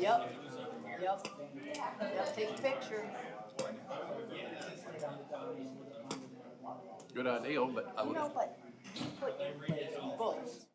Yep, yep, yep, take a picture. Good idea, but I You would. know, but you put inflated books.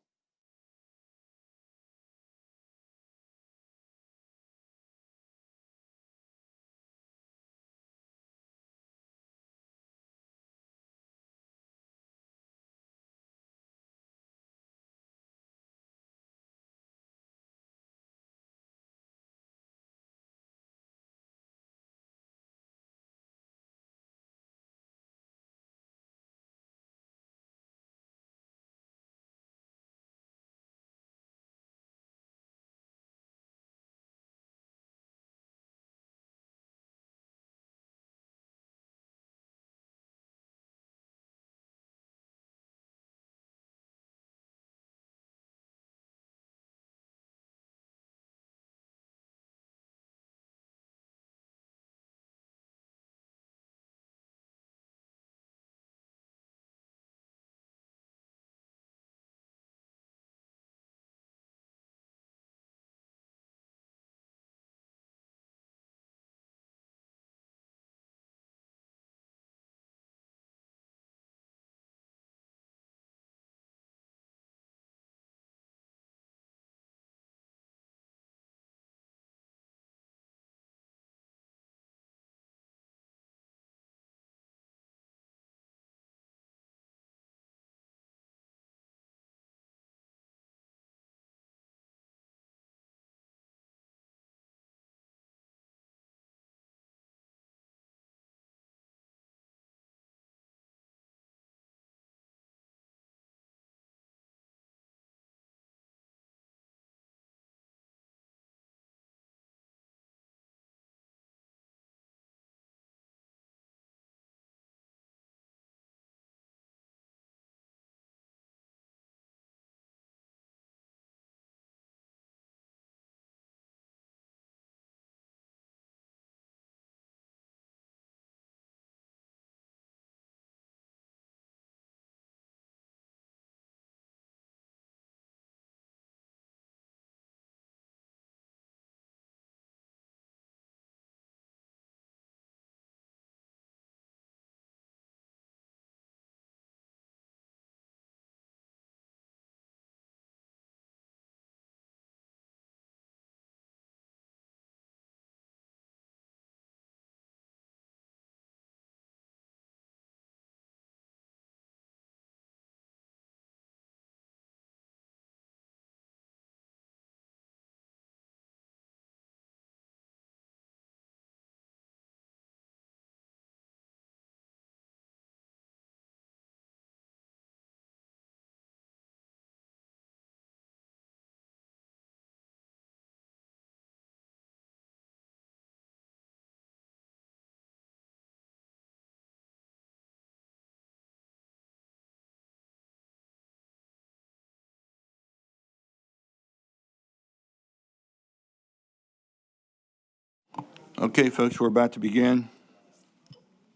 Okay, folks, we're about to begin.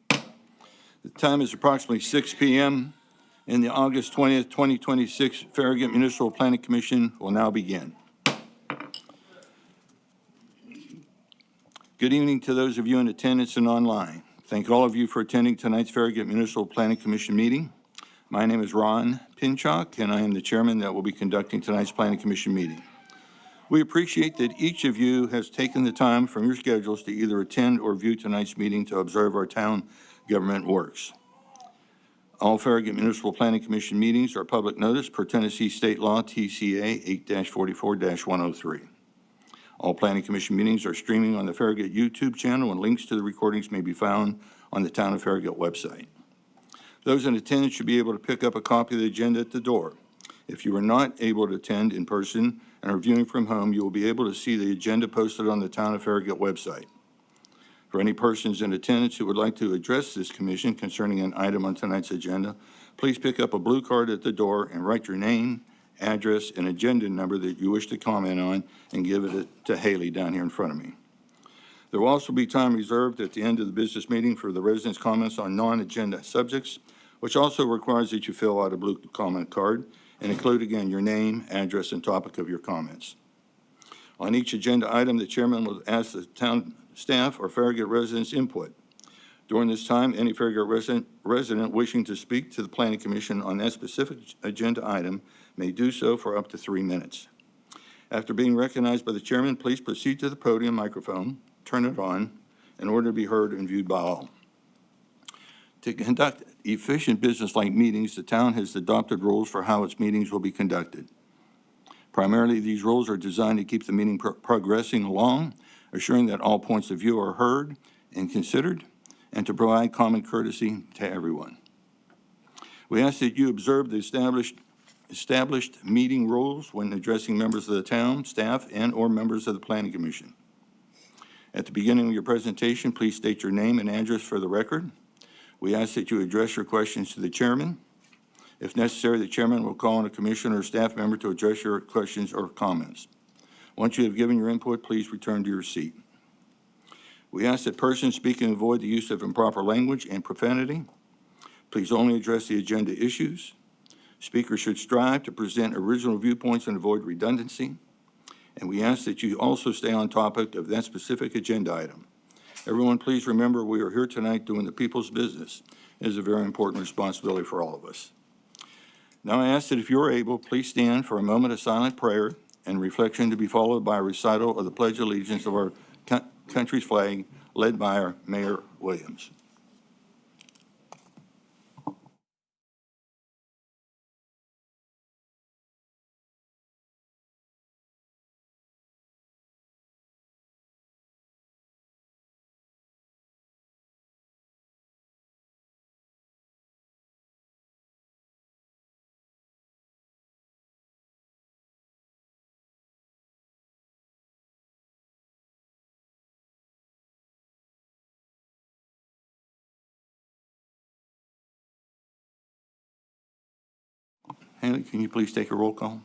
The time is approximately 6 p.m. and the August 20th, 2026 Farragut Municipal Planning Commission will now begin. Good evening to those of you in attendance and online. Thank all of you for attending tonight's Farragut Municipal Planning Commission meeting. My name is Ron Pinchuk, and I am the chairman that will be conducting tonight's Planning Commission meeting. We appreciate that each of you has taken the time from your schedules to either attend or view tonight's meeting to observe our town government works. All Farragut Municipal Planning Commission meetings are public notice per Tennessee State Law TCA 8-44-103. All Planning Commission meetings are streaming on the Farragut YouTube channel, and links to the recordings may be found on the Town of Farragut website. Those in attendance should be able to pick up a copy of the agenda at the door. If you are not able to attend in person and are viewing from home, you will be able to see the agenda posted on the Town of Farragut website. For any persons in attendance who would like to address this commission concerning an item on tonight's agenda, please pick up a blue card at the door and write your name, address, and agenda number that you wish to comment on, and give it to Haley down here in front of me. There will also be time reserved at the end of the business meeting for the residents' comments on non-agenda subjects, which also requires that you fill out a blue comment card and include again your name, address, and topic of your comments. On each agenda item, the chairman will ask the town staff or Farragut residents' input. During this time, any Farragut resident wishing to speak to the Planning Commission on that specific agenda item may do so for up to 3 minutes. After being recognized by the chairman, please proceed to the podium microphone, turn it on, in order to be heard and viewed by all. To conduct efficient business-like meetings, the town has adopted rules for how its meetings will be conducted. Primarily, these rules are designed to keep the meeting progressing along, assuring that all points of view are heard and considered, and to provide common courtesy to everyone. We ask that you observe the established meeting rules when addressing members of the town, staff, and/or members of the Planning Commission. At the beginning of your presentation, please state your name and address for the record. We ask that you address your questions to the chairman. If necessary, the chairman will call on a commissioner or staff member to address your questions or comments. Once you have given your input, please return to your seat. We ask that persons speaking avoid the use of improper language and profanity. Please only address the agenda issues. Speakers should strive to present original viewpoints and avoid redundancy. And we ask that you also stay on topic of that specific agenda item. Everyone, please remember we are here tonight doing the people's business. It is a very important responsibility for all of us. Now I ask that if you're able, please stand for a moment of silent prayer and reflection to be followed by a recital of the Pledge of Allegiance of our country's flag, led by our Mayor Williams. Haley, can you please take a roll call?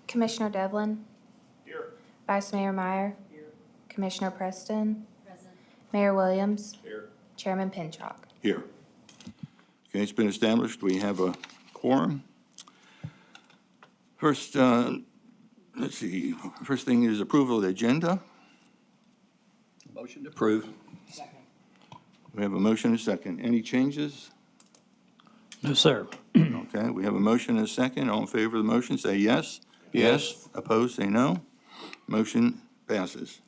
Commissioner Devlin? Here. Vice Mayor Meyer? Here. Commissioner Preston? Present. Mayor Williams? Here. Chairman Pinchak? Here. Okay, it's been established. We have a quorum. First, let's see. First thing is approval of the agenda. Motion to approve. Second. We have a motion and a second. Any changes? No, sir. Okay, we have a motion and a second. All in favor of the motion, say yes. Yes. Opposed, say no. Motion passes.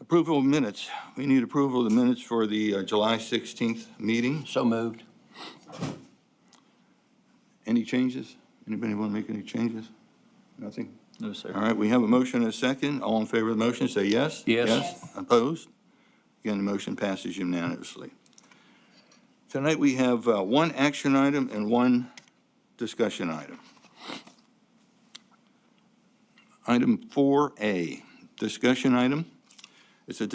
Approval of minutes. We need approval of the minutes for the July 16th meeting. So moved. Any changes? Anybody want to make any changes? Nothing? No, sir. All right, we have a motion and a second. All in favor of the motion, say yes. Yes. Yes. Opposed? Again, the motion passes unanimously. Tonight, we have one action item and one discussion item. Item 4A, discussion item. It's an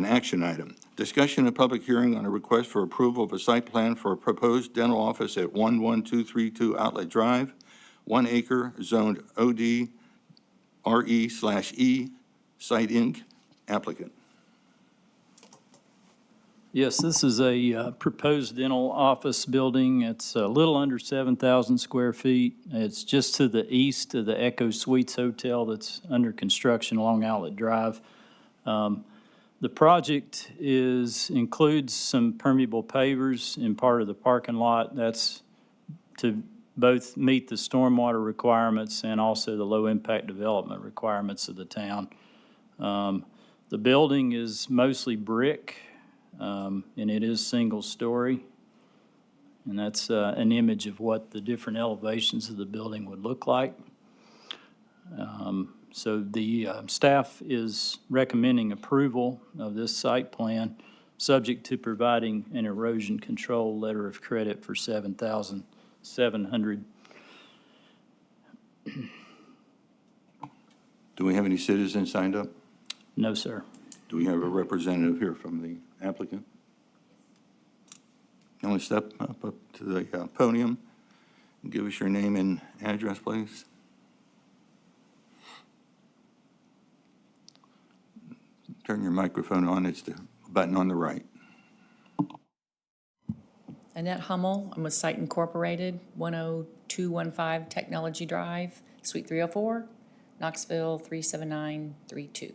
action item. Discussion and public hearing on a request for approval of a site plan for a proposed dental office at 11232 Outlet Drive, 1 acre, zoned OD RE/E, Site Inc., applicant. Yes, this is a proposed dental office building. It's a little under 7,000 square feet. It's just to the east of the Echo Suites Hotel that's under construction along Outlet Drive. The project includes some permeable pavers in part of the parking lot. That's to both meet the stormwater requirements and also the low-impact development requirements of the town. The building is mostly brick. And it is single-story, and that's an image of what the different elevations of the building would look like. So the staff is recommending approval of this site plan, subject to providing an erosion control letter of credit for $7,700. Do we have any citizens signed up? No, sir. Do we have a representative here from the applicant? You want to step up to the podium and give us your name and address, please? Turn your microphone on. It's the button on the right. Annette Hummel, I'm with Site Incorporated, 10215 Technology Drive, Suite 304, Knoxville 37932.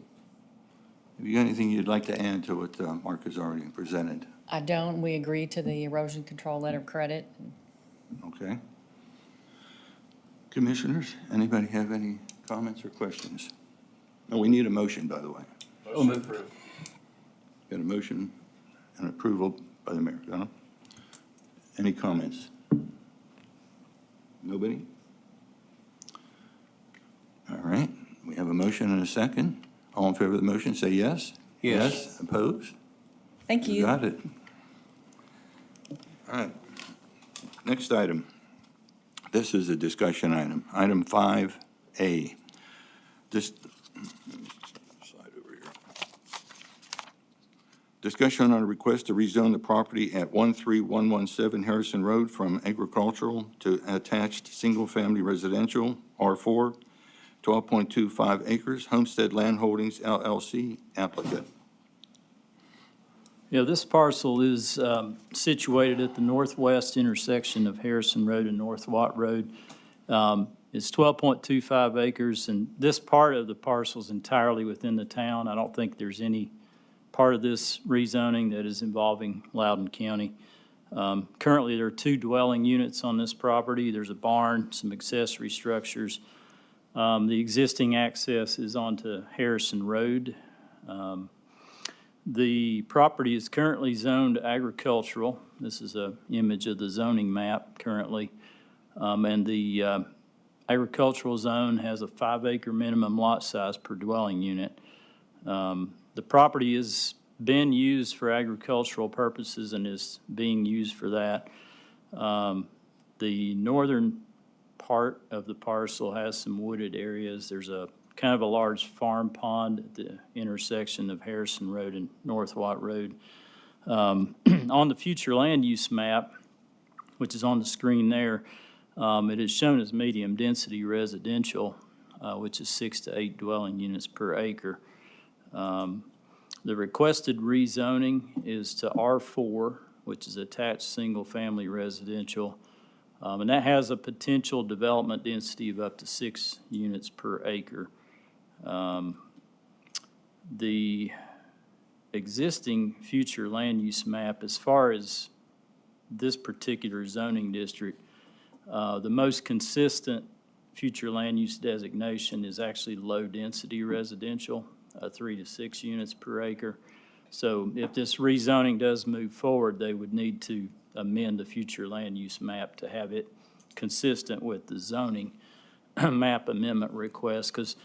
Have you got anything you'd like to add to what Mark has already presented? I don't, we agree to the erosion control letter of credit. Okay. Commissioners, anybody have any comments or questions? No, we need a motion, by the way. Motion approved. Got a motion and approval by the mayor. Donna? Any comments? Nobody? All right, we have a motion and a second. All in favor of the motion, say yes. Yes. Opposed? Thank you. Got it. All right. Next item. This is a discussion item. Item 5A. This, slide over here. Discussion on a request to rezone the property at 13117 Harrison Road from agricultural to attached single-family residential, R4, 12.25 acres, Homestead Land Holdings LLC applicant. Yeah, this parcel is situated at the northwest intersection of Harrison Road and North Watt Road. It's 12.25 acres, and this part of the parcel is entirely within the town. I don't think there's any part of this rezoning that is involving Loudoun County. Currently, there are 2 dwelling units on this property. There's a barn, some accessory structures. The existing access is onto Harrison Road. The property is currently zoned agricultural. This is an image of the zoning map currently. And the agricultural zone has a 5-acre minimum lot size per dwelling unit. The property has been used for agricultural purposes and is being used for that. The northern part of the parcel has some wooded areas. There's a kind of a large farm pond at the intersection of Harrison Road and North Watt Road. On the future land use map, which is on the screen there, it is shown as medium density residential, which is 6 to 8 dwelling units per acre. The requested rezoning is to R4, which is attached single family residential. And that has a potential development density of up to 6 units per acre. The existing future land use map, as far as this particular zoning district, the most consistent future land use designation is actually low-density residential, 3 to 6 units per acre. So if this rezoning does move forward, they would need to amend the future land use map to have it consistent with the zoning map amendment request, because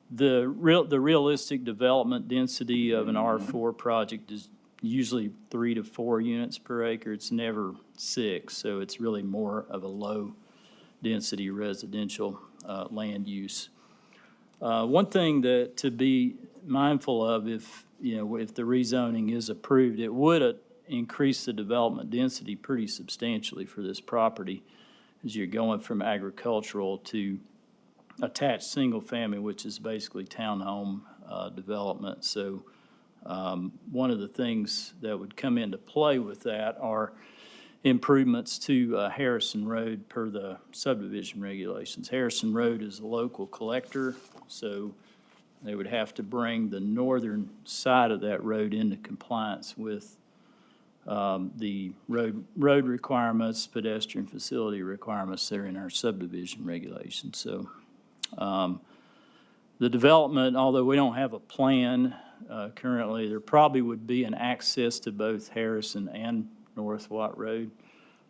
the realistic development density of an R4 project is usually 3 to 4 units per acre. It's never 6, so it's really more of a low-density residential land use. One thing that to be mindful of, if the rezoning is approved, it would increase the development density pretty substantially for this property, as you're going from agricultural to attached single family, which is basically townhome development. So one of the things that would come into play with that are improvements to Harrison Road per the subdivision regulations. Harrison Road is a local collector, so they would have to bring the northern side of that road into compliance with the road requirements, pedestrian facility requirements there in our subdivision regulations. So the development, although we don't have a plan currently, there probably would be an access to both Harrison and North Watt Road.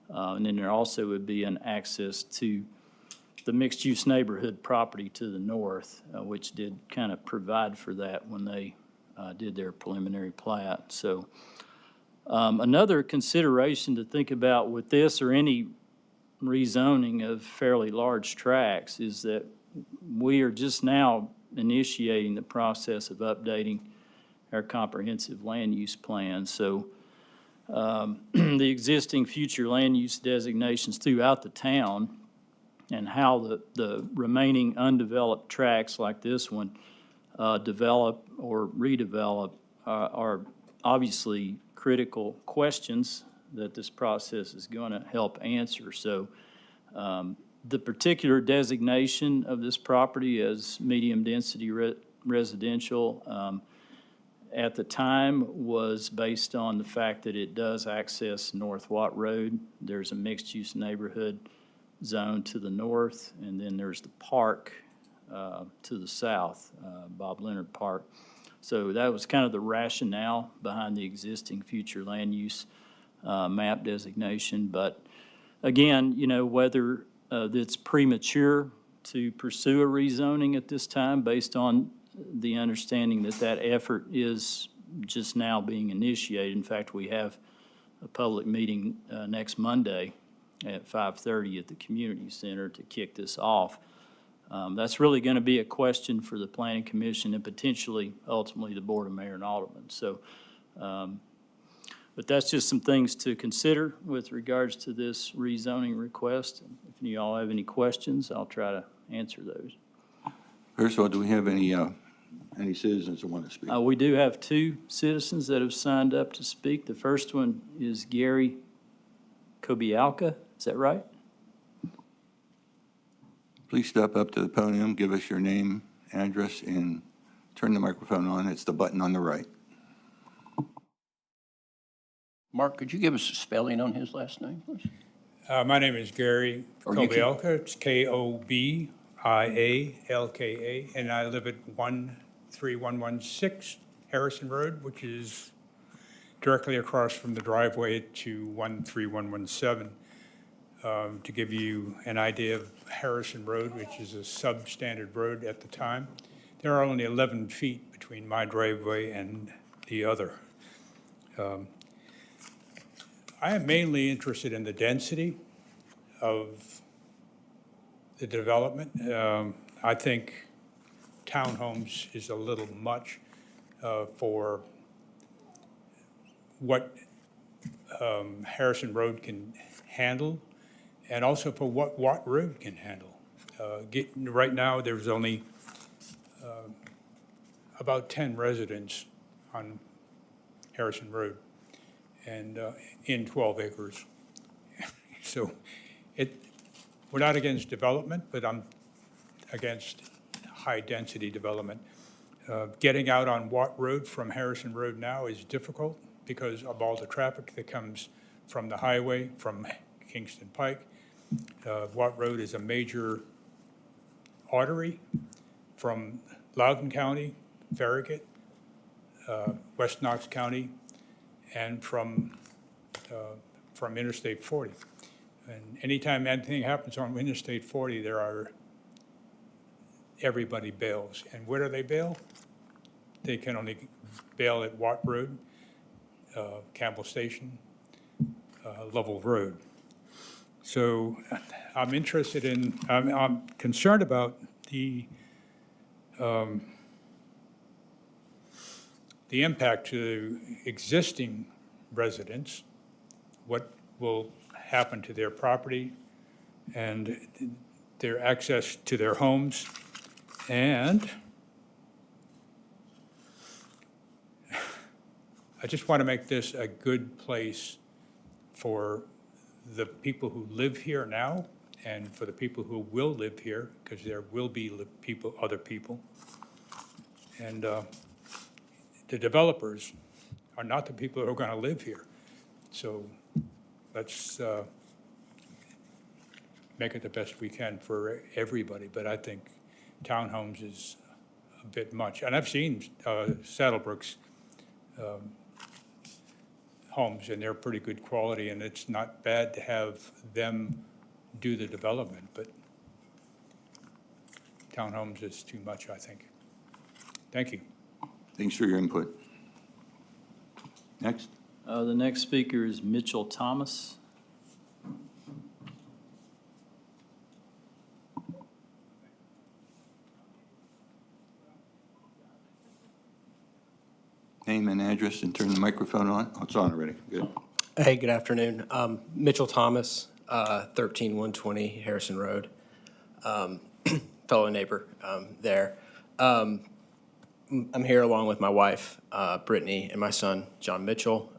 And then there also would be an access to the mixed-use neighborhood property to the north, which did kind of provide for that when they did their preliminary plat. So another consideration to think about with this or any rezoning of fairly large tracts is that we are just now initiating the process of updating our comprehensive land use plan. So the existing future land use designations throughout the town and how the remaining undeveloped tracts like this one develop or redevelop are obviously critical questions that this process is going to help answer. So The particular designation of this property as medium-density residential at the time was based on the fact that it does access North Watt Road. There's a mixed-use neighborhood zone to the north, and then there's the park to the south, Bob Leonard Park. So that was kind of the rationale behind the existing future land use map designation. But again, you know, whether it's premature to pursue a rezoning at this time based on the understanding that that effort is just now being initiated. In fact, we have a public meeting next Monday at 5:30 at the community center to kick this off. That's really going to be a question for the Planning Commission and potentially, ultimately, the Board of Mayor and Aldermen. So, but that's just some things to consider with regards to this rezoning request. If you all have any questions, I'll try to answer those. First of all, do we have any citizens that want to speak? We do have two citizens that have signed up to speak. The first one is Gary Kobialka. Is that right? Please step up to the podium, give us your name, address, and turn the microphone on. It's the button on the right. Mark, could you give us a spelling on his last name, please? My name is Gary Or you can- Kobialka. It's Kobialka, and I live at 13116 Harrison Road, which is directly across from the driveway to 13117. To give you an idea of Harrison Road, which is a substandard road at the time, there are only 11 feet between my driveway and the other. I am mainly interested in the density of the development. I think townhomes is a little much for what Harrison Road can handle, and also for what Watt Road can handle. Right now, there's only about 10 residents on Harrison Road, and in 12 acres. So we're not against development, but I'm against high-density development. Getting out on Watt Road from Harrison Road now is difficult because of all the traffic that comes from the highway, from Kingston Pike. Watt Road is a major artery from Loudoun County, Farragut, West Knox County, and from Interstate 40. And anytime anything happens on Interstate 40, everybody bails. And where do they bail? They can only bail at Watt Road, Campbell Station, Lovell Road. So I'm concerned about the impact to existing residents, what will happen to their property and their access to their homes. And I just want to make this a good place for the people who live here now and for the people who will live here, because there will be other people. And the developers are not the people who are going to live here. So let's make it the best we can for everybody. But I think townhomes is a bit much. And I've seen Saddlebrook's homes, and they're pretty good quality, and it's not bad to have them do the development, but townhomes is too much, I think. Thank you. Thanks for your input. Next. The next speaker is Mitchell Thomas. Name and address and turn the microphone on. Oh, it's on already. Good. Hey, good afternoon. Mitchell Thomas, 13120 Harrison Road. Fellow neighbor there. I'm here along with my wife, Brittany, and my son, John Mitchell.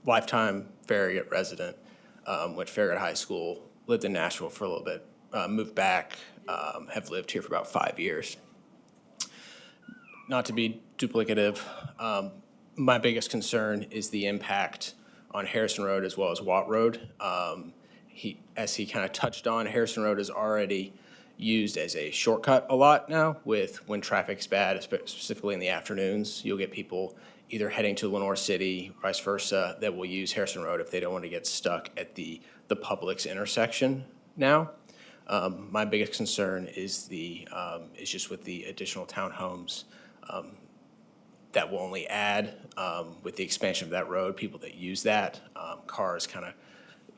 Lifetime Farragut resident. Went to Farragut High School, lived in Nashville for a little bit, moved back, have lived here for about 5 years. Not to be duplicative, my biggest concern is the impact on Harrison Road as well as Watt Road. As he kind of touched on, Harrison Road is already used as a shortcut a lot now with when traffic's bad, specifically in the afternoons. You'll get people either heading to Lenore City, vice versa, that will use Harrison Road if they don't want to get stuck at the Publix intersection now. My biggest concern is is just with the additional townhomes that will only add with the expansion of that road, people that use that, cars kind of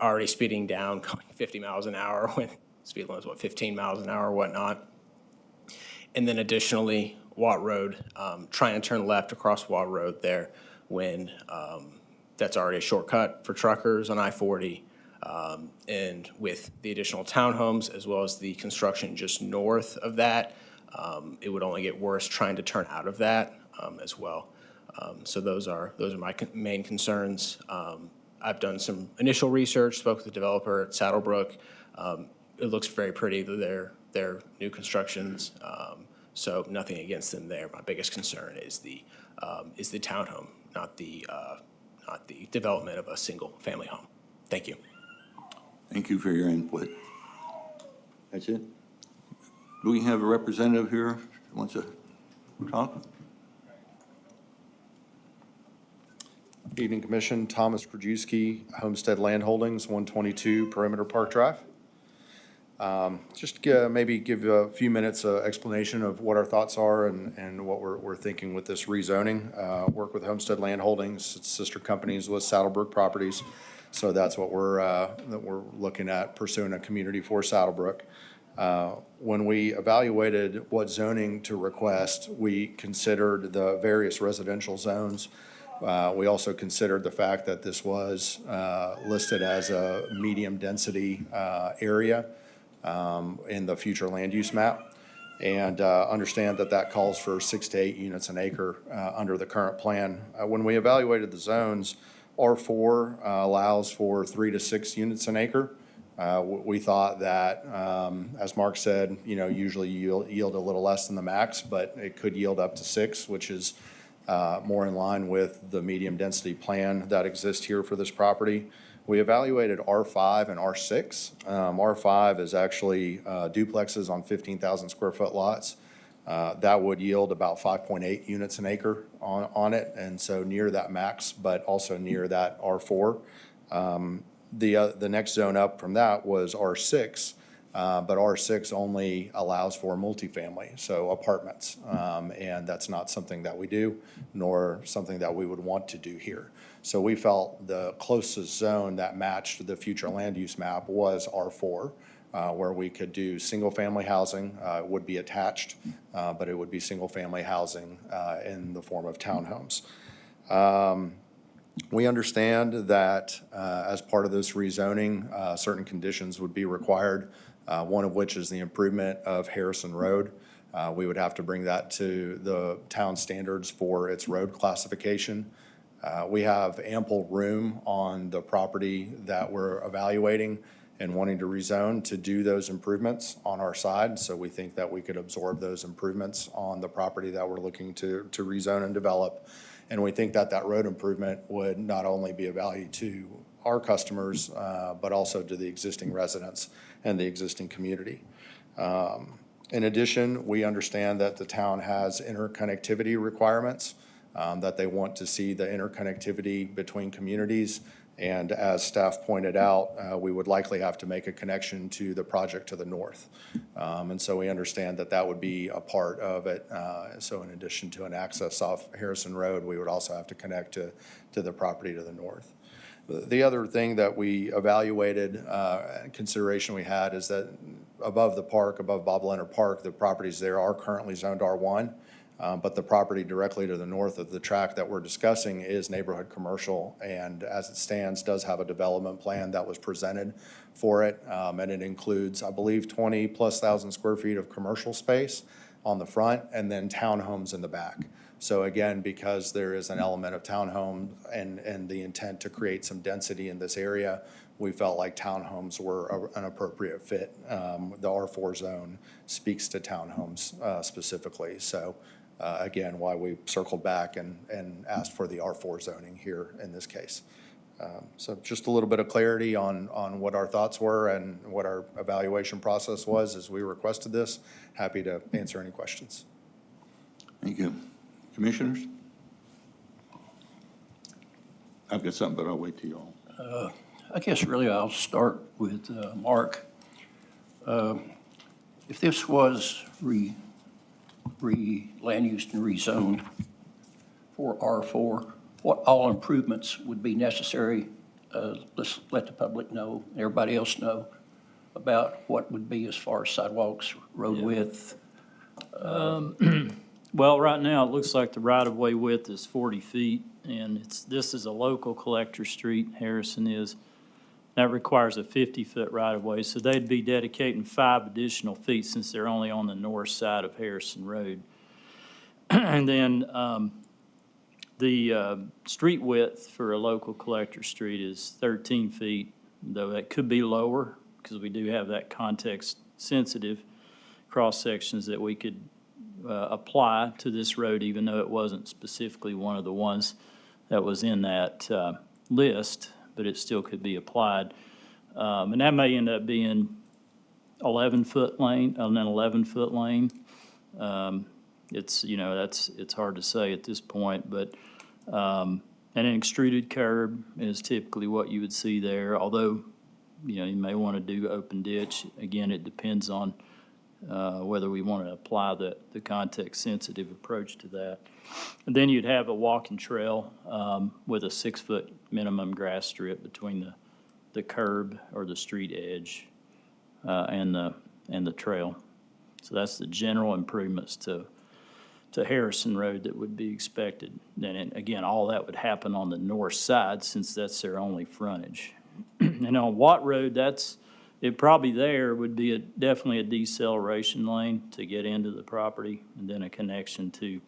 already speeding down, going 50 miles an hour when speed limit's 15 miles an hour or whatnot. And then additionally, Watt Road, trying to turn left across Watt Road there when that's already a shortcut for truckers on I-40. And with the additional townhomes as well as the construction just north of that, it would only get worse trying to turn out of that as well. So those are my main concerns. I've done some initial research, spoke with the developer at Saddlebrook. It looks very pretty, their new constructions. So nothing against them there. My biggest concern is the townhome, not the development of a single family home. Thank you. Thank you for your input. That's it? Do we have a representative here who wants to talk? Evening, Commission. Thomas Krajewski, Homestead Land Holdings, 122 Perimeter Park Drive. Just maybe give a few minutes explanation of what our thoughts are and what we're thinking with this rezoning. Work with Homestead Land Holdings, its sister companies with Saddlebrook Properties. So that's what we're looking at, pursuing a community for Saddlebrook. When we evaluated what zoning to request, we considered the various residential zones. We also considered the fact that this was listed as a medium density area in the future land use map, and understand that calls for 6 to 8 units an acre under the current plan. When we evaluated the zones, R4 allows for 3 to 6 units an acre. We thought that, as Mark said, usually you yield a little less than the max, but it could yield up to 6, which is more in line with the medium density plan that exists here for this property. We evaluated R5 and R6. R5 is actually duplexes on 15,000 square foot lots. That would yield about 5.8 units an acre on it, and so near that max, but also near that R4. The next zone up from that was R6, but R6 only allows for multifamily, so apartments, and that's not something that we do, nor something that we would want to do here. So we felt the closest zone that matched the future land use map was R4, where we could do single-family housing. It would be attached, but it would be single-family housing in the form of townhomes. We understand that as part of this rezoning, certain conditions would be required, one of which is the improvement of Harrison Road. We would have to bring that to the town standards for its road classification. We have ample room on the property that we're evaluating and wanting to rezone to do those improvements on our side. So we think that we could absorb those improvements on the property that we're looking to rezone and develop. And we think that road improvement would not only be of value to our customers, but also to the existing residents and the existing community. In addition, we understand that the town has interconnectivity requirements, that they want to see the interconnectivity between communities. And as staff pointed out, we would likely have to make a connection to the project to the north. And so we understand that would be a part of it. So in addition to an access off Harrison Road, we would also have to connect to the property to the north. The other thing that we evaluated, consideration we had, is that above the park, above Bob Leonard Park, the properties there are currently zoned R1. But the property directly to the north of the tract that we're discussing is neighborhood commercial, and as it stands, does have a development plan that was presented for it, and it includes, I believe, 20,000+ square feet of commercial space on the front and then townhomes in the back. So again, because there is an element of townhome and the intent to create some density in this area, we felt like townhomes were an appropriate fit. The R4 zone speaks to townhomes specifically. So again, why we circled back and asked for the R4 zoning here in this case. So just a little bit of clarity on what our thoughts were and what our evaluation process was as we requested this. Happy to answer any questions. Thank you. Commissioners? I've got something, but I'll wait till y'all. I guess really I'll start with Mark. If this was land used and rezoned for R4, what all improvements would be necessary? Let's let the public know, everybody else know about what would be as far as sidewalks, road width. Well, right now, it looks like the right-of-way width is 40 feet, and this is a local collector street, Harrison is. That requires a 50-foot right-of-way, so they'd be dedicating 5 additional feet since they're only on the north side of Harrison Road. And then the street width for a local collector street is 13 feet, though that could be lower because we do have that context-sensitive cross-sections that we could apply to this road, even though it wasn't specifically one of the ones that was in that list, but it still could be applied. And that may end up being 11-foot lane, an 11-foot lane. It's, it's hard to say at this point, but and an extruded curb is typically what you would see there, although, you may want to do open ditch. Again, it depends on whether we want to apply the context-sensitive approach to that. And then you'd have a walking trail with a 6-foot minimum grass strip between the curb or the street edge and the trail. So that's the general improvements to Harrison Road that would be expected. And again, all that would happen on the north side since that's their only frontage. And on Watt Road, it probably there would be definitely a deceleration lane to get into the property, and then a connection to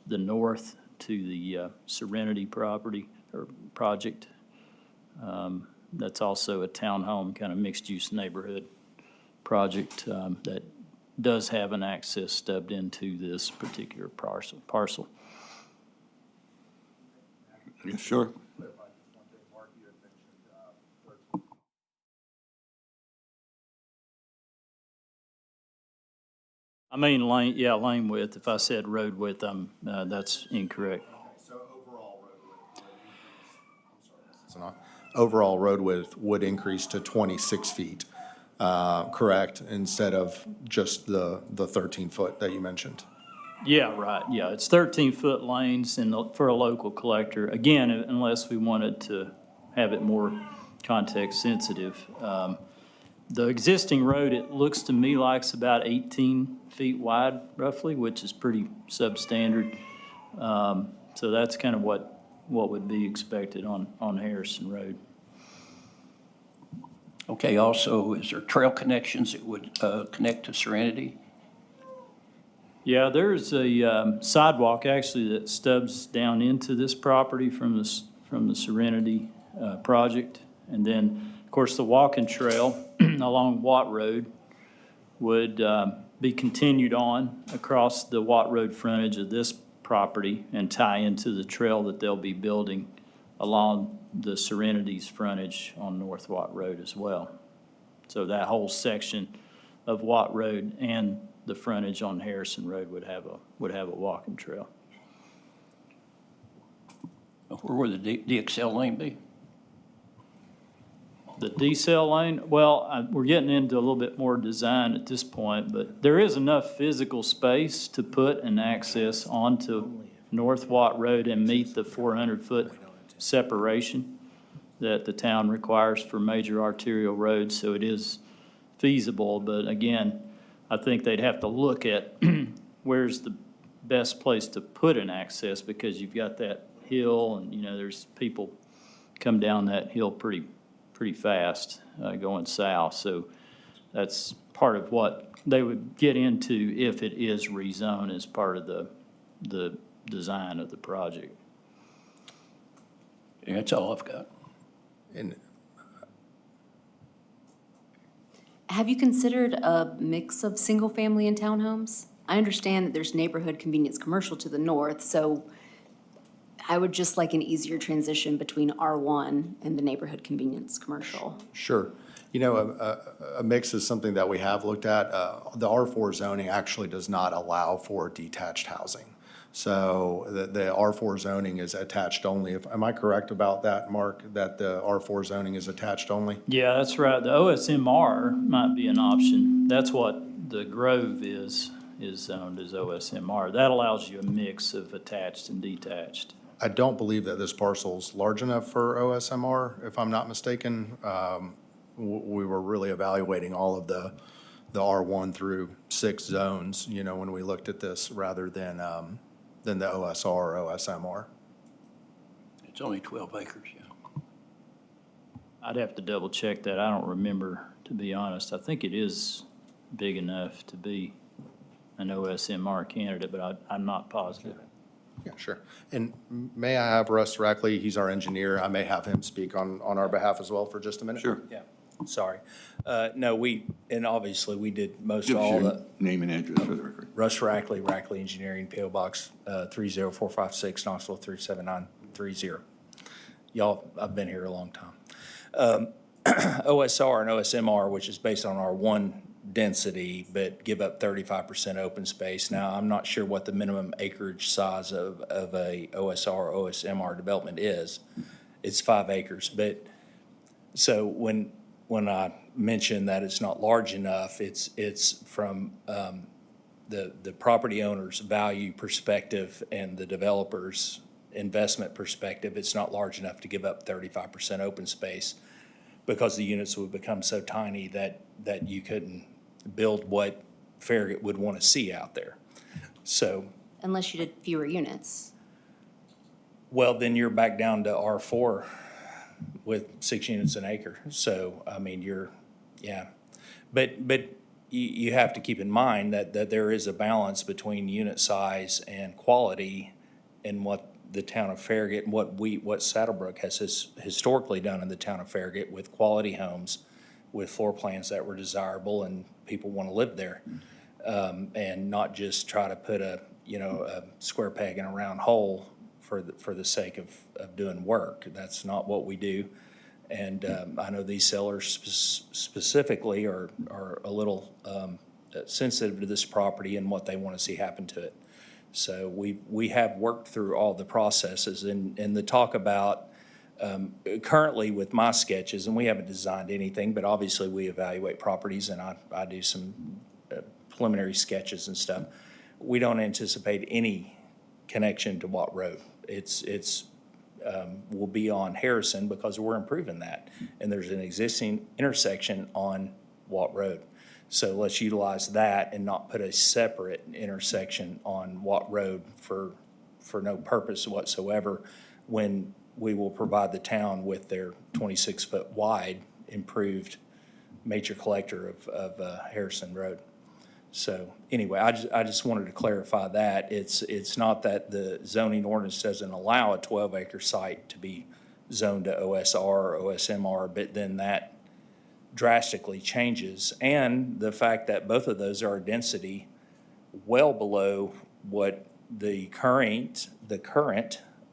the north to the Serenity property or project. That's also a townhome kind of mixed-use neighborhood project that does have an access stubbed into this particular parcel. Yes, sure. I mean lane width. If I said road width, that's incorrect. So overall road width would increase to 26 feet, correct? Instead of just the 13-foot that you mentioned. Yeah, right. Yeah, it's 13-foot lanes for a local collector. Again, unless we wanted to have it more context sensitive. The existing road, it looks to me like it's about 18 feet wide roughly, which is pretty substandard. So that's kind of what would be expected on Harrison Road. Okay, also, is there trail connections that would connect to Serenity? Yeah, there's a sidewalk actually that stubs down into this property from the Serenity project. And then, of course, the walking trail along Watt Road would be continued on across the Watt Road frontage of this property and tie into the trail that they'll be building along the Serenity's frontage on North Watt Road as well. So that whole section of Watt Road and the frontage on Harrison Road would have a walking trail. Where would the DXL lane be? The decel lane, well, we're getting into a little bit more design at this point, but there is enough physical space to put an access onto North Watt Road and meet the 400-foot separation that the town requires for major arterial roads, so it is feasible. But again, I think they'd have to look at where's the best place to put an access, because you've got that hill and, there's people come down that hill pretty fast going south. So that's part of what they would get into if it is rezoned as part of the design of the project. Yeah, that's all I've got. And Have you considered a mix of single-family and townhomes? I understand that there's neighborhood convenience commercial to the north, so I would just like an easier transition between R1 and the neighborhood convenience commercial. Sure. You know, a mix is something that we have looked at. The R4 zoning actually does not allow for detached housing. So the R4 zoning is attached only. Am I correct about that, Mark, that the R4 zoning is attached only? Yeah, that's right. The OSMR might be an option. That's what the Grove is zoned as OSMR. That allows you a mix of attached and detached. I don't believe that this parcel's large enough for OSMR, if I'm not mistaken. We were really evaluating all of the R1 through 6 zones, you know, when we looked at this, rather than the OSR or OSMR. It's only 12 acres, yeah. I'd have to double check that. I don't remember, to be honest. I think it is big enough to be an OSMR candidate, but I'm not positive. Yeah, sure. And may I have Russ Rackley, he's our engineer, I may have him speak on our behalf as well for just a minute? Sure. Yeah, sorry. No, and obviously, we did most Give us all your the, name and address for the record. Russ Rackley, Rackley Engineering, P.O. Box 30456, Knoxville 37930. Y'all, I've been here a long time. OSR and OSMR, which is based on our one density, but give up 35% open space. Now, I'm not sure what the minimum acreage size of a OSR or OSMR development is. It's 5 acres, but, so when I mention that it's not large enough, it's from the property owner's value perspective and the developer's investment perspective, it's not large enough to give up 35% open space because the units would become so tiny that you couldn't build what Farragut would want to see out there. So, Unless you did fewer units. well, then you're back down to R4 with 6 units an acre. So, I mean, yeah. But you have to keep in mind that there is a balance between unit size and quality in what the town of Farragut and what Saddlebrook has historically done in the town of Farragut with quality homes, with floor plans that were desirable and people want to live there. And not just try to put a square peg in a round hole for the sake of doing work. That's not what we do. And I know these sellers specifically are a little sensitive to this property and what they want to see happen to it. So we have worked through all the processes and the talk about currently with my sketches, and we haven't designed anything, but obviously we evaluate properties and I do some preliminary sketches and stuff. We don't anticipate any connection to Watt Road. It's will be on Harrison because we're improving that. And there's an existing intersection on Watt Road. So let's utilize that and not put a separate intersection on Watt Road for no purpose whatsoever when we will provide the town with their 26-foot wide improved major collector of Harrison Road. So anyway, I just wanted to clarify that. It's not that the zoning ordinance doesn't allow a 12-acre site to be zoned to OSR or OSMR, but then that drastically changes. And the fact that both of those are a density well below what the current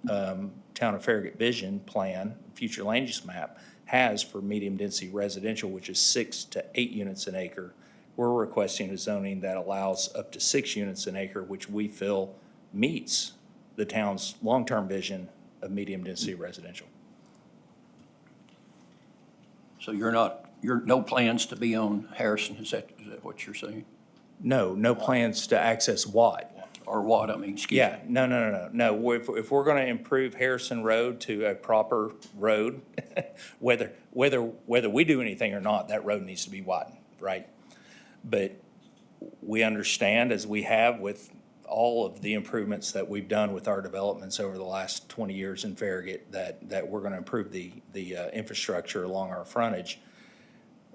Town of Farragut Vision Plan, future land use map, has for medium-density residential, which is 6 to 8 units an acre. We're requesting a zoning that allows up to 6 units an acre, which we feel meets the town's long-term vision of medium-density residential. So you're no plans to be on Harrison, is that what you're saying? No plans to access Watt. Or what, I mean, excuse me? Yeah, no. If we're gonna improve Harrison Road to a proper road, whether we do anything or not, that road needs to be widened, right? But we understand, as we have with all of the improvements that we've done with our developments over the last 20 years in Farragut, that we're gonna improve the infrastructure along our frontage.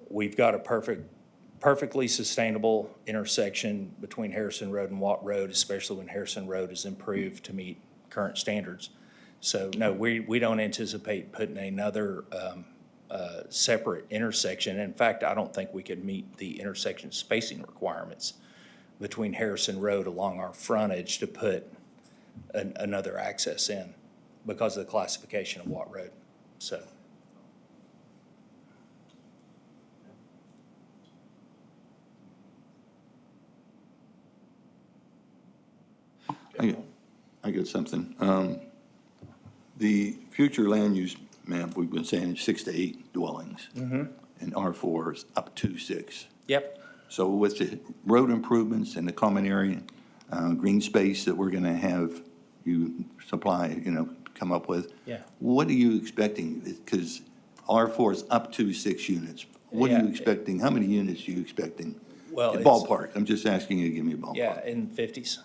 We've got a perfect perfectly sustainable intersection between Harrison Road and Watt Road, especially when Harrison Road is improved to meet current standards. So, no, we don't anticipate putting another separate intersection. In fact, I don't think we could meet the intersection spacing requirements between Harrison Road along our frontage to put another access in because of the classification of Watt Road. So, I got something. The future land use map, we've been saying is 6 to 8 dwellings. And R4 is up to 6. yep. So with the road improvements and the common area, green space that we're going to have you supply, come up with. Yeah. What are you expecting? Because R4 is up to 6 units. What are you Yeah. expecting? How many units are you expecting? Well, it's- Ballpark. I'm just asking you to give me a ballpark. Yeah, in 50s.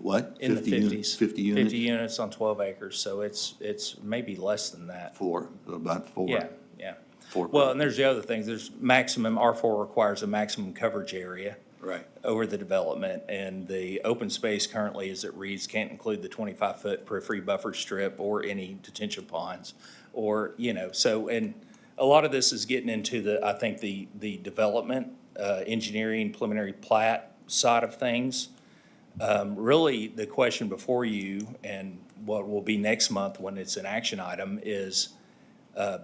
What? In the 50 50s. 50 units? 50 units on 12 acres, so it's maybe less than that. 4, about 4. Yeah, yeah. 4. Well, and there's the other things, there's maximum, R4 requires a maximum coverage area Right. over the development, and the open space currently, as it reads, can't include the 25-foot periphery buffer strip or any detention ponds, or, so, and a lot of this is getting into I think the development, engineering, preliminary plat side of things. Really, the question before you, and what will be next month when it's an action item, is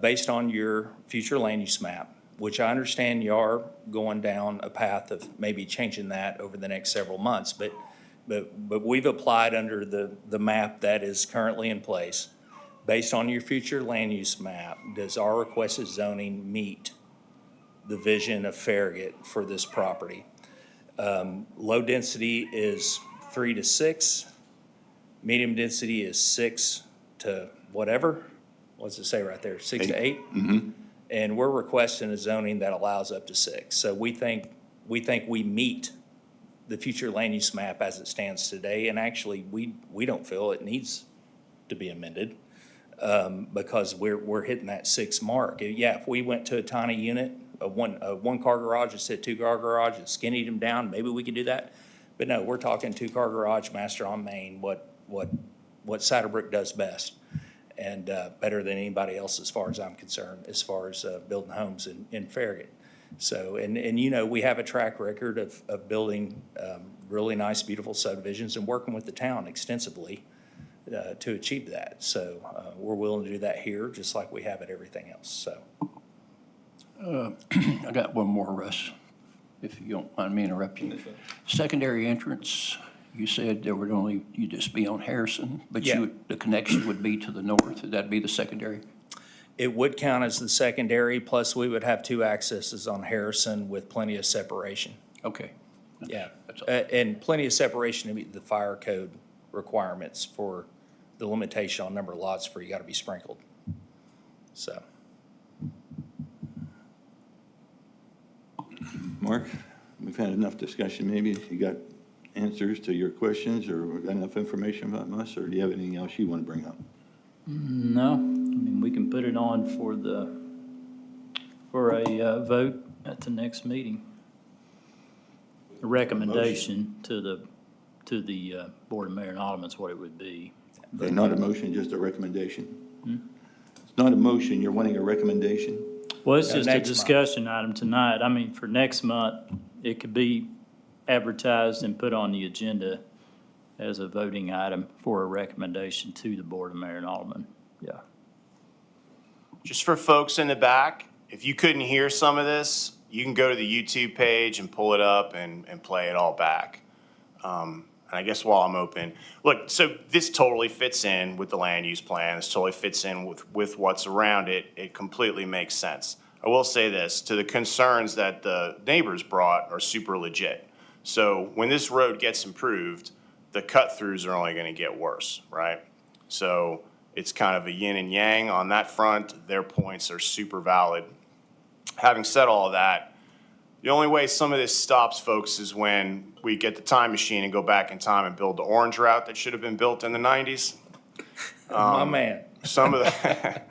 based on your future land use map, which I understand you are going down a path of maybe changing that over the next several months, but we've applied under the map that is currently in place. Based on your future land use map, does our requested zoning meet the vision of Farragut for this property? Low density is 3 to 6. Medium density is 6 to whatever. What's it say right there? 6 to 8? Mm-hmm. And we're requesting a zoning that allows up to 6. So we think we meet the future land use map as it stands today. And actually, we don't feel it needs to be amended because we're hitting that 6 mark. Yeah, if we went to a tiny unit, a one-car garage instead of 2-car garage and skinnied them down, maybe we could do that. But no, we're talking 2-car garage, master on main, what Saddlebrook does best, and better than anybody else as far as I'm concerned, as far as building homes in Farragut. So, and we have a track record of building really nice, beautiful subdivisions and working with the town extensively to achieve that. So we're willing to do that here, just like we have at everything else, so. I got one more, Russ, if you don't mind me interrupting. Secondary entrance, you said you'd just be on Harrison, but Yeah. the connection would be to the north. Would that be the secondary? It would count as the secondary, plus we would have 2 accesses on Harrison with plenty of separation. Okay. Yeah, That's all. and plenty of separation to meet the fire code requirements for the limitation on number of lots for you got to be sprinkled. So, Mark, we've had enough discussion. Maybe if you got answers to your questions or got enough information from us, or do you have anything else you want to bring up? No, I mean, we can put it on for a vote at the next meeting. A recommendation to the Board of Mayor and Aldermen is what it would be. Okay, not a motion, just a recommendation? It's not a motion, you're wanting a recommendation? Well, it's Yeah, just a next month. discussion item tonight. I mean, for next month, it could be advertised and put on the agenda as a voting item for a recommendation to the Board of Mayor and Aldermen. Yeah. Just for folks in the back, if you couldn't hear some of this, you can go to the YouTube page and pull it up and play it all back. And I guess while I'm open, look, so this totally fits in with the land use plan. This totally fits in with what's around it. It completely makes sense. I will say this, to the concerns that the neighbors brought are super legit. So when this road gets improved, the cut-throughs are only gonna get worse, right? So it's kind of a yin and yang on that front. Their points are super valid. Having said all of that, the only way some of this stops, folks, is when we get the time machine and go back in time and build the orange route that should have been built in the 90s. my man. Some of the,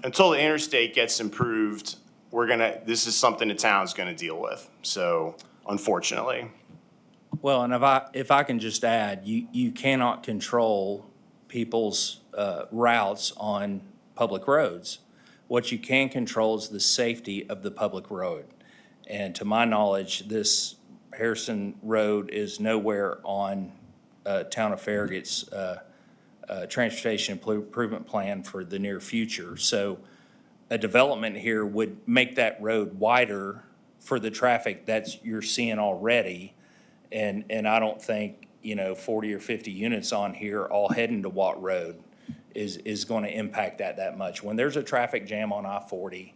until the interstate gets improved, this is something the town's gonna deal with, so unfortunately. Well, and if I can just add, you cannot control people's routes on public roads. What you can control is the safety of the public road. And to my knowledge, this Harrison Road is nowhere on Town of Farragut's transportation improvement plan for the near future. So a development here would make that road wider for the traffic you're seeing already. And I don't think, 40 or 50 units on here all heading to Watt Road is going to impact that much. When there's a traffic jam on I-40,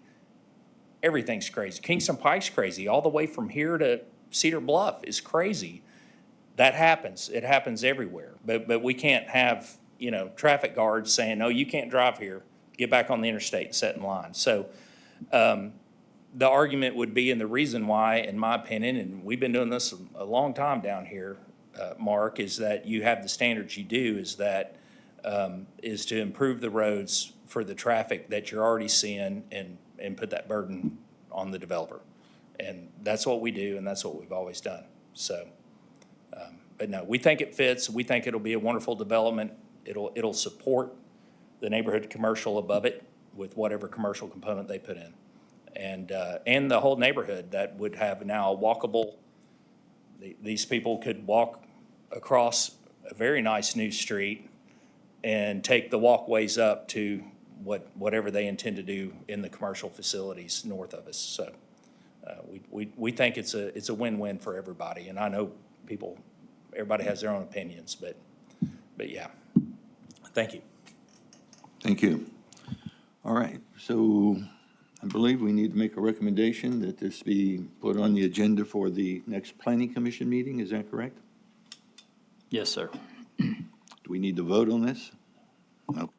everything's crazy. Kingston Pike's crazy. All the way from here to Cedar Bluff is crazy. That happens. It happens everywhere. But we can't have, traffic guards saying, no, you can't drive here. Get back on the interstate and set in line. So the argument would be, and the reason why, in my opinion, and we've been doing this a long time down here, Mark, is that you have the standards you do, is to improve the roads for the traffic that you're already seeing and put that burden on the developer. And that's what we do, and that's what we've always done. So, but no, we think it fits. We think it'll be a wonderful development. It'll support the neighborhood commercial above it with whatever commercial component they put in. And the whole neighborhood that would have now a walkable, these people could walk across a very nice new street and take the walkways up to whatever they intend to do in the commercial facilities north of us. So we think it's a win-win for everybody. And I know everybody has their own opinions, but yeah. Thank you. Thank you. All right, so I believe we need to make a recommendation that this be put on the agenda for the next planning commission meeting. Is that correct? Yes, sir. Do we need to vote on this? No.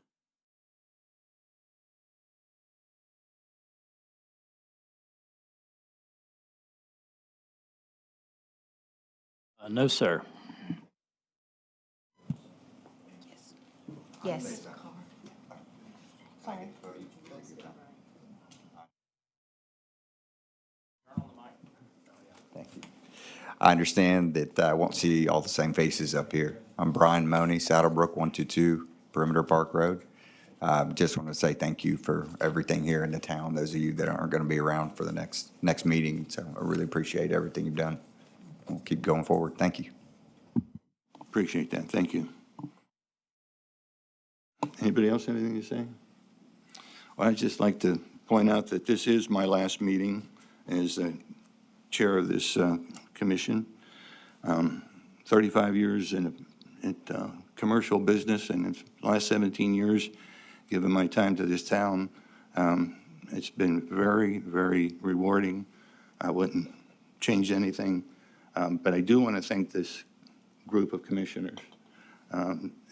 No, sir. Yes. Thank you. I understand that I won't see all the same faces up here. I'm Brian Money, Saddlebrook 122 Perimeter Park Road. Just want to say thank you for everything here in the town, those of you that aren't going to be around for the next meeting. So I really appreciate everything you've done. We'll keep going forward. Thank you. Appreciate that. Thank you. Anybody else have anything to say? Well, I'd just like to point out that this is my last meeting as the chair of this commission. 35 years in commercial business, and in the last 17 years, given my time to this town, it's been very, very rewarding. I wouldn't change anything, but I do want to thank this group of commissioners.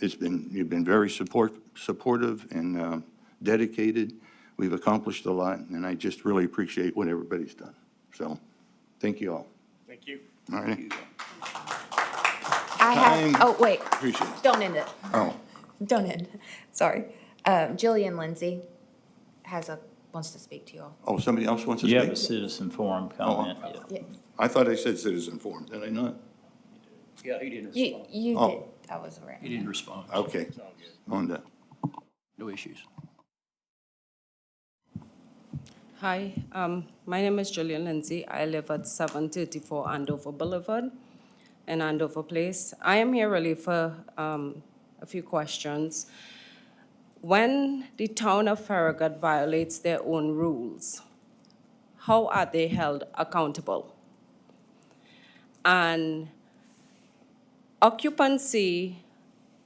You've been very supportive and dedicated. We've accomplished a lot, and I just really appreciate what everybody's done. So, thank you all. Thank you. All right. I Time. have, oh, wait, Appreciate it. don't end it. Oh, Don't end. Sorry. Jillian Lindsay wants to speak to you all. oh, somebody else wants to You have a speak? citizen forum comment. Oh. Yeah. Yeah. I thought I said citizen forum, did I not? Yeah, he didn't You, respond. you Oh. did. I was around. He didn't respond. Okay. On that. No issues. Hi, my name is Julian Lindsay. I live at 734 Andover Boulevard in Andover Place. I am here really for a few questions. When the town of Farragut violates their own rules, how are they held accountable? And occupancy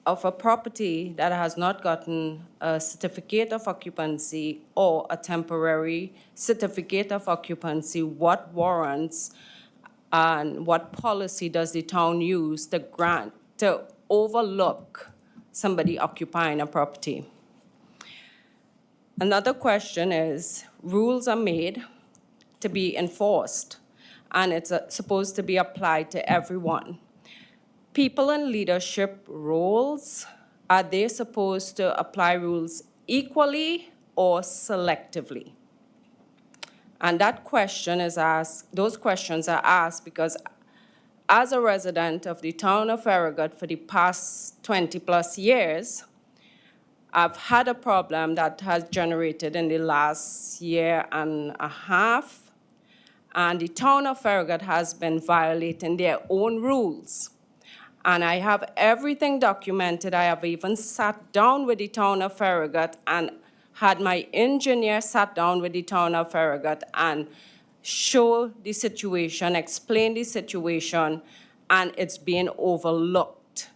of a property that has not gotten a certificate of occupancy or a temporary certificate of occupancy, what warrants and what policy does the town use to overlook somebody occupying a property? Another question is, rules are made to be enforced, and it's supposed to be applied to everyone. People in leadership roles, are they supposed to apply rules equally or selectively? And that question is asked, those questions are asked because as a resident of the town of Farragut for the past 20-plus years, I've had a problem that has generated in the last year and a half, and the town of Farragut has been violating their own rules. And I have everything documented. I have even sat down with the town of Farragut and had my engineer sat down with the town of Farragut and show the situation, explain the situation, and it's being overlooked.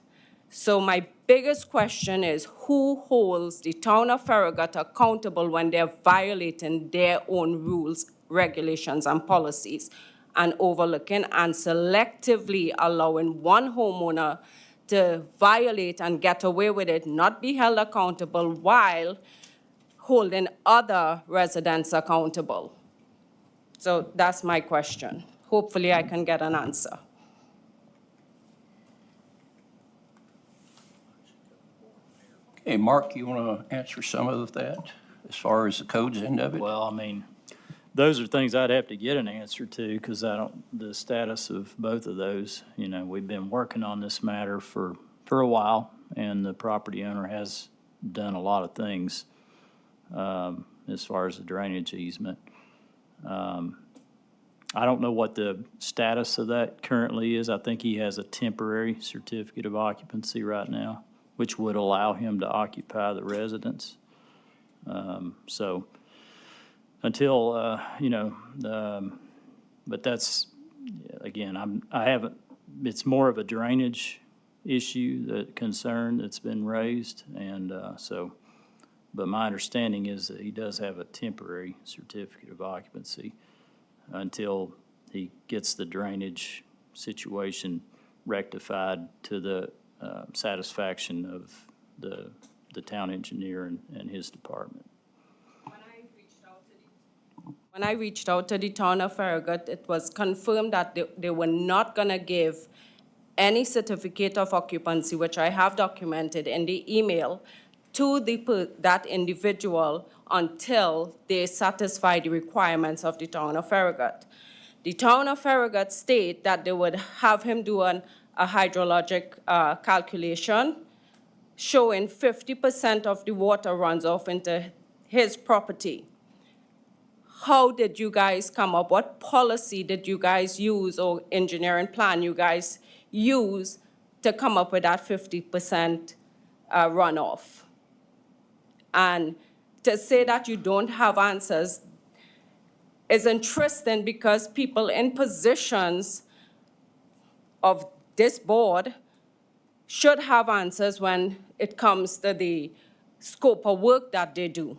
So my biggest question is, who holds the town of Farragut accountable when they're violating their own rules, regulations, and policies, and overlooking and selectively allowing one homeowner to violate and get away with it, not be held accountable, while holding other residents accountable? So that's my question. Hopefully I can get an answer. Okay, Mark, you want to answer some of that as far as the codes end of it? Well, I mean, those are things I'd have to get an answer to, because I don't, the status of both of those, you know, we've been working on this matter for a while, and the property owner has done a lot of things as far as the drainage easement. I don't know what the status of that currently is. I think he has a temporary certificate of occupancy right now, which would allow him to occupy the residence. So until, you know, but that's, again, I haven't, it's more of a drainage issue, that concern that's been raised, and so, but my understanding is that he does have a temporary certificate of occupancy until he gets the drainage situation rectified to the satisfaction of the town engineer and his department. When I reached out to the town of Farragut, it was confirmed that they were not going to give any certificate of occupancy, which I have documented in the email, to that individual until they satisfy the requirements of the town of Farragut. The town of Farragut state that they would have him do a hydrologic calculation showing 50% of the water runs off into his property. How did you guys come up? What policy did you guys use, or engineering plan you guys use to come up with that 50% runoff? And to say that you don't have answers is interesting, because people in positions of this board should have answers when it comes to the scope of work that they do.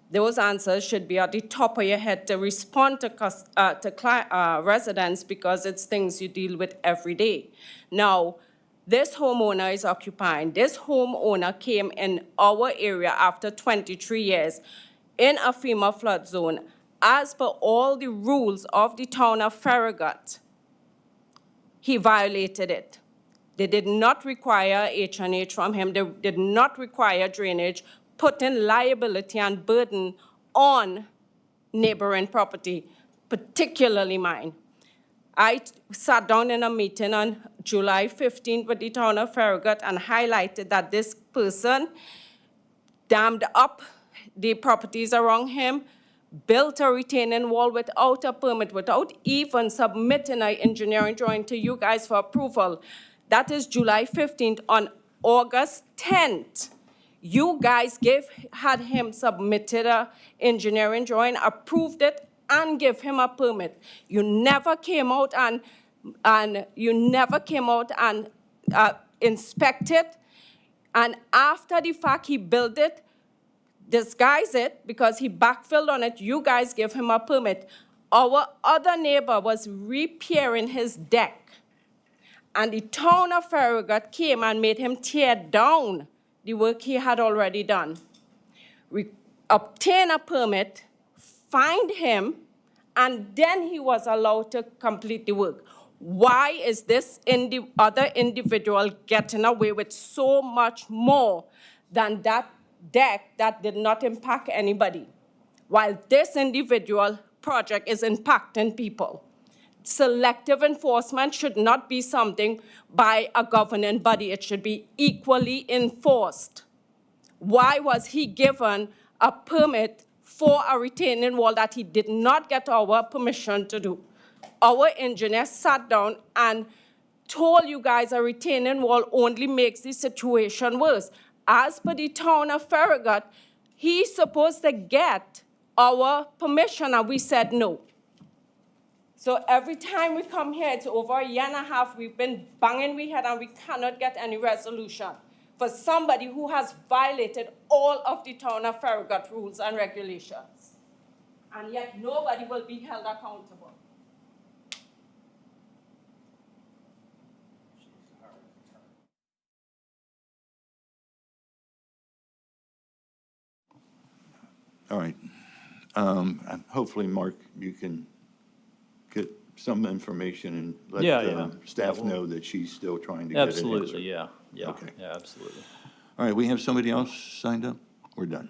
Those answers should be at the top of your head to respond to residents, because it's things you deal with every day. Now, this homeowner is occupying. This homeowner came in our area after 23 years in a FEMA flood zone, as per all the rules of the town of Farragut. He violated it. They did not require H&H from him. They did not require drainage, putting liability and burden on neighboring property, particularly mine. I sat down in a meeting on July 15th with the town of Farragut and highlighted that this person dammed up the properties around him, built a retaining wall without a permit, without even submitting an engineering drawing to you guys for approval. That is July 15th. On August 10th, you guys had him submitted an engineering drawing, approved it, and give him a permit. You never came out and inspect it. And after the fact, he built it, disguise it, because he backfilled on it. You guys give him a permit. Our other neighbor was repairing his deck, and the town of Farragut came and made him tear down the work he had already done. We obtained a permit, fined him, and then he was allowed to complete the work. Why is this other individual getting away with so much more than that deck that did not impact anybody? while this individual project is impacting people. Selective enforcement should not be something by a governing body. It should be equally enforced. Why was he given a permit for a retaining wall that he did not get our permission to do? Our engineer sat down and told you guys a retaining wall only makes the situation worse. As per the town of Farragut, he's supposed to get our permission, and we said no. So every time we come here, it's over a year and a half, we've been banging we head and we cannot get any resolution for somebody who has violated all of the town of Farragut rules and regulations. And yet nobody will be held accountable. All right. Hopefully, Mark, you can get some information and let Yeah. staff Yeah, we'll- know that she's still trying to get an answer. Absolutely, yeah, Okay. yeah, absolutely. All right, we have somebody else signed up? We're done.